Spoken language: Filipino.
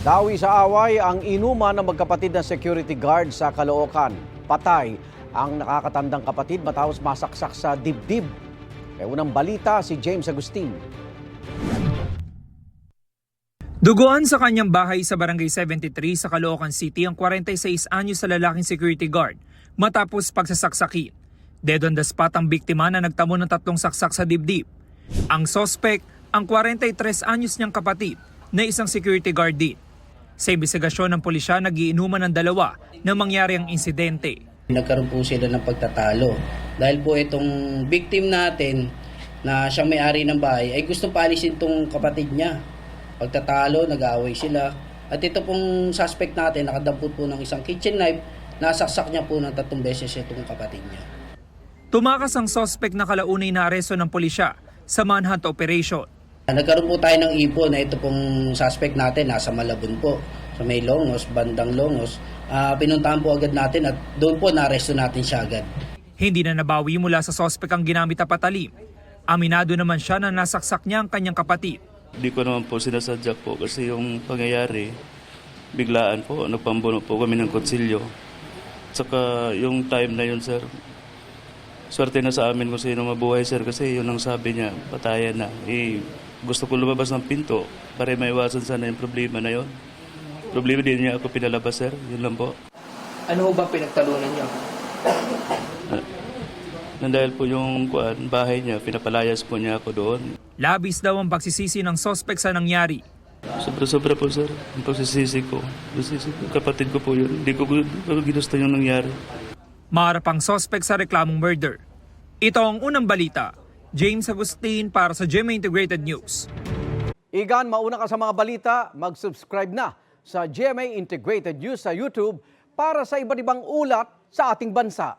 Dawi sa away ang inuman ng magkapatid na security guard sa Caloocan. Patay ang nakakatandang kapatid matapos masaksak sa dibdib. May unang balita si James Agustin. Duguan sa kanyang bahay sa Barangay 73 sa Caloocan City ang 46 anyos sa lalaking security guard matapos pagsasaksakin. Dead on the spot ang biktima na nagtamo ng 3 saksak sa dibdib. Ang suspect, ang 43 anyos niyang kapatid na isang security guard din. Sa imbestigasyon ng pulisya, nagiinuman ng dalawa na mangyari ang insidente. Nagkaroon po sila ng pagtatalo. Dahil po itong victim natin na siyang may-ari ng bahay ay gusto paalisin itong kapatid niya. Pagtatalo, nag-aaway sila. At ito pong suspect natin, nakadampot po ng isang kitchen knife, nasaksak niya po ng 3 beses itong kapatid niya. Tumakas ang suspect na kalaunay na aresto ng pulisya sa manhunt operation. Nagkaroon po tayo ng ipo na ito pong suspect natin nasa Malabon po, sa may Longos, bandang Longos. Pinuntahan po agad natin at doon po na-aresto natin siya agad. Hindi na nabawi mula sa suspect ang ginamit na patalim. Aminado naman siya na nasaksak niya ang kanyang kapatid. Hindi ko naman po sinasadya po kasi yung pangyayari, biglaan po, nagpambuno po kami ng kutsilyo. Saka yung time na yun, sir, swerte na sa amin kung sino mabuhay, sir, kasi yun ang sabi niya, patayan na. Gusto ko lumabas ng pinto para maiwasan sana yung problema na yun. Problema din niya ako pinalabas, sir, yun lang po. Ano ba pinagtalunan niyo? Dahil po yung bahay niya, pinapalayas po niya ako doon. Labis daw ang pagsisisi ng suspect sa nangyari. Sobra-sobra po, sir, ang pagsisisi ko. Kapatid ko po yun, hindi ko ginusto yung nangyari. Maharap ang suspect sa reklamong murder. Ito ang unang balita. James Agustin para sa GMA Integrated News. Igan, mauna ka sa mga balita, mag-subscribe na sa GMA Integrated News sa YouTube para sa iba't ibang ulat sa ating bansa.